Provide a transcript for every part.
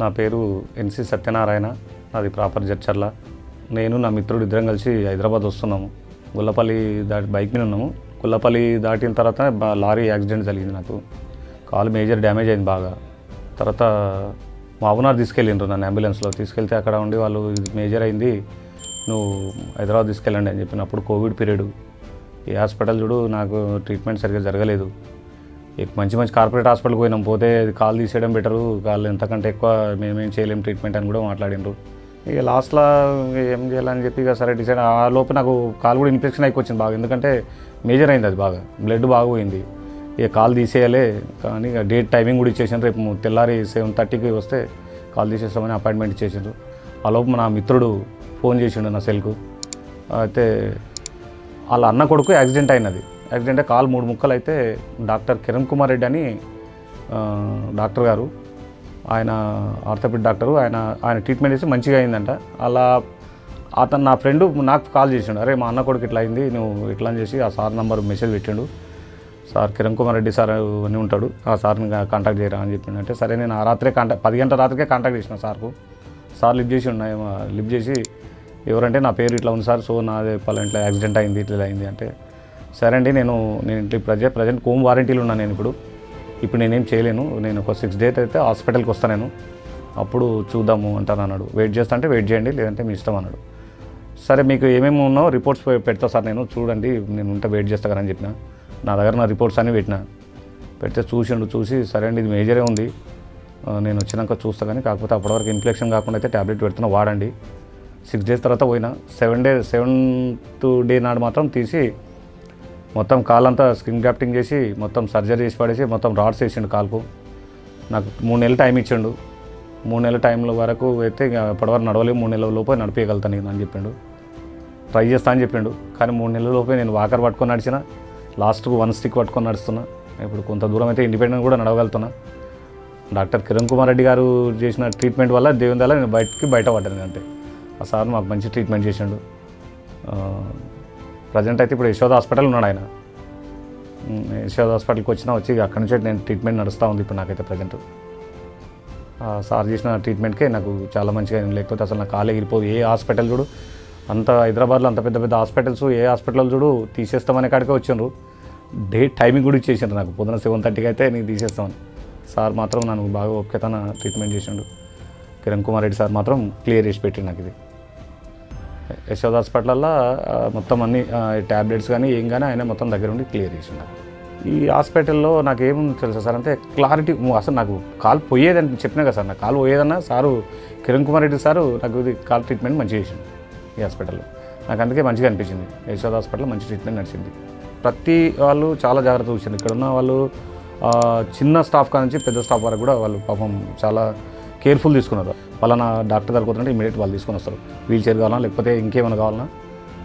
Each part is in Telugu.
నా పేరు ఎన్సి సత్యనారాయణ, అది ప్రాపర్ జడ్చర్ల. నేను నా మిత్రుడు ఇద్దరం కలిసి హైదరాబాద్ వస్తున్నాము. గుల్లపల్లి దాటి బైక్ మీద ఉన్నాము. గుల్లపల్లి దాటిన తర్వాత లారీ యాక్సిడెంట్ జరిగింది. నాకు కాలు మేజర్ డ్యామేజ్ అయింది బాగా. తర్వాత మావునార్ తీసుకెళ్ళిండ్రు నన్ను అంబులెన్స్లో. తీసుకెళ్తే అక్కడ ఉండి వాళ్ళు ఇది మేజర్ అయింది, నువ్వు హైదరాబాద్ తీసుకెళ్ళండి అని చెప్పినప్పుడు కోవిడ్ పీరియడ్. ఈ హాస్పిటల్ చూడు నాకు ట్రీట్మెంట్ సరిగ్గా జరగలేదు. మంచి మంచి కార్పొరేట్ హాస్పిటల్కి పోయినాం, పోతే కాలు తీసేయడం బెటరు, కాళ్ళు ఎంతకంటే ఎక్కువ మేమేం చేయలేం ట్రీట్మెంట్ అని కూడా మాట్లాడిండ్రు. ఇక లాస్ట్లో ఏం చేయాలని చెప్పి ఇక సరే డిసైడ్. ఆ లోపు నాకు కాలు కూడా ఇన్ఫెక్షన్ అయిపోయింది బాగా, ఎందుకంటే మేజర్ అయింది, అది బాగా బ్లడ్ బాగా పోయింది. ఇక కాలు తీసేయాలి కానీ ఇక డేట్ టైమింగ్ కూడా ఇచ్చేసాను, రేపు తెల్లారి 7:30కి వస్తే కాలు తీసేస్తామని అపాయింట్మెంట్ ఇచ్చేసిండ్రు. ఆ లోపు నా మిత్రుడు ఫోన్ చేసిండు నా సెల్కు. అయితే వాళ్ళ అన్న కొడుకు యాక్సిడెంట్ అయినది. యాక్సిడెంట్ కాలు 3 ముక్కలు అయితే డాక్టర్ కిరణ్ కుమార్ రెడ్డి అని డాక్టర్ గారు, ఆయన ఆర్థోపెడిక్ డాక్టరు, ఆయన ట్రీట్మెంట్ చేసి మంచిగా అయిందంట. అలా అతను నా ఫ్రెండ్ నాకు కాల్ చేసిండు, అరే మా అన్న కొడుకు ఇట్లా అయింది, నువ్వు ఇట్లా అని చేసి ఆ సార్ నంబర్ మెసేజ్ పెట్టిండు. సార్ కిరణ్ కుమార్ రెడ్డి సార్ అని ఉంటాడు, ఆ సార్ని కాంటాక్ట్ చేయరా అని చెప్పిండు. అంటే సరే నేను ఆ రాత్రే 10 గంటల రాత్రికే కాంటాక్ట్ చేసిన సార్కు. సార్ లిఫ్ట్ చేసి ఉన్నాయి, లిఫ్ట్ చేసి ఎవరంటే నా పేరు ఇట్లా ఉంది సార్, సో నాది పలానా ఇట్లా యాక్సిడెంట్ అయింది, ఇట్లా అయింది అంటే సరే అండి నేను ఇంట్లో ప్రజెంట్ హోమ్ వారంటీలు ఉన్నాను. నేను ఇప్పుడు నేనేం చేయలేను, నేను ఒక 6 days అయితే హాస్పిటల్కి వస్తాను, నేను అప్పుడు చూద్దాము అంటాను అన్నాడు. వెయిట్ చేస్తా అంటే వెయిట్ చేయండి, లేదంటే మీ ఇష్టం అన్నాడు. సరే మీకు ఏమేమి ఉన్నాయో రిపోర్ట్స్ పెడతా సార్, నేను చూడండి, నేను ఉంటే వెయిట్ చేస్తా కదా అని చెప్పిన. నా దగ్గర నా రిపోర్ట్స్ అన్నీ పెడితే చూసి సరే అండి ఇది మేజరే ఉంది, నేను వచ్చినాక చూస్తా కానీ కాకపోతే అప్పటివరకు ఇన్ఫెక్షన్ కాకుండా అయితే ట్యాబ్లెట్ పెడుతున్నా, వాడండి. 6 days తర్వాత పోయినా 7th day నాడు మాత్రం తీసి మొత్తం కాలంతా స్కిన్ గ్రాఫ్టింగ్ చేసి మొత్తం సర్జరీ చేసి పడేసి మొత్తం రాడ్స్ వేసిండు కాలుకు. నాకు 3 నెలలు టైం ఇచ్చిండు. 3 నెలల టైంలో వరకు అయితే ఇప్పటివరకు నడవలేము, 3 నెలల లోపే నడిపేయగలుగుతాను నేను అని చెప్పిండు. ట్రై చేస్తా అని చెప్పిండు. కానీ 3 నెలల లోపే నేను వాకర్ పట్టుకొని నడిచిన, లాస్ట్కు 1 stick పట్టుకొని నడుస్తున్నా. ఇప్పుడు కొంత దూరం అయితే ఇండిపెండెంట్ కూడా నడవగలుగుతున్నా. డాక్టర్ కిరణ్ కుమార్ రెడ్డి గారు చేసిన ట్రీట్మెంట్ వల్ల దేవుని వల్ల నేను బయట పడ్డాను. అంటే ఆ సార్ మాకు మంచి ట్రీట్మెంట్ చేసిండు. ప్రజెంట్ అయితే ఇప్పుడు యశోద హాస్పిటల్ ఉన్నాడు ఆయన. యశోద హాస్పిటల్కి వచ్చి అక్కడి నుంచి నేను ట్రీట్మెంట్ నడుస్తూ ఉంది ఇప్పుడు నాకైతే ప్రజెంట్. సార్ చేసిన ట్రీట్మెంట్కే నాకు చాలా మంచిగా, లేకపోతే అసలు నా కాలే ఎగిరిపోదు. ఏ హాస్పిటల్ చూడు, అంత హైదరాబాద్లో అంత పెద్ద పెద్ద హాస్పిటల్స్, ఏ హాస్పిటల్ చూడు తీసేస్తామనే కాడికే వచ్చిండ్రు. డేట్ టైమింగ్ కూడా ఇచ్చేసిండ్రు నాకు, పొద్దున 7:30కి అయితే నీకు తీసేస్తామని. సార్ మాత్రం నన్ను బాగా ఓపికతోన ట్రీట్మెంట్ చేసిండు. కిరణ్ కుమార్ రెడ్డి సార్ మాత్రం క్లియర్ చేసి పెట్టిండు నాకు ఇది. యశోద హాస్పిటల్లో మొత్తం అన్ని ట్యాబ్లెట్స్ కానీ ఏం కానీ ఆయన మొత్తం దగ్గర ఉండి క్లియర్ చేసిండు. ఈ హాస్పిటల్లో నాకు ఏముంది తెలుసా సార్, అంటే క్లారిటీ, అసలు నాకు కాలు పోయేదని చెప్పినా కదా సార్, నాకు కాలు పోయేదన్నా సారు కిరణ్ కుమార్ రెడ్డి సారు నాకు ఇది కాలు ట్రీట్మెంట్ మంచిగా చేసిండు ఈ హాస్పిటల్లో. నాకు అందుకే మంచిగా అనిపించింది. యశోద హాస్పిటల్లో మంచి ట్రీట్మెంట్ నడిచింది. ప్రతి వాళ్ళు చాలా జాగ్రత్త చూసింది. ఇక్కడ ఉన్న వాళ్ళు చిన్న స్టాఫ్ కానించి పెద్ద స్టాఫ్ వరకు కూడా వాళ్ళు పాపం చాలా కేర్ఫుల్ తీసుకున్నారు. వాళ్ళ డాక్టర్ దగ్గర పోతుంటే ఇమీడియట్ వాళ్ళు తీసుకొని వస్తారు. వీల్ చైర్ కావాలన్నా లేకపోతే ఇంకేమైనా కావాలన్నా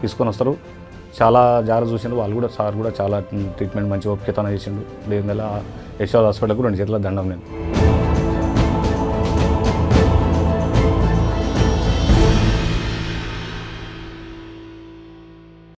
తీసుకొని వస్తారు. చాలా జాగ్రత్త చూసిండు వాళ్ళు కూడా. సార్ కూడా చాలా ట్రీట్మెంట్ మంచి ఓపికతోనే చేసిండు. లేని యశోద హాస్పిటల్కు 2 చేతుల దండం నేను.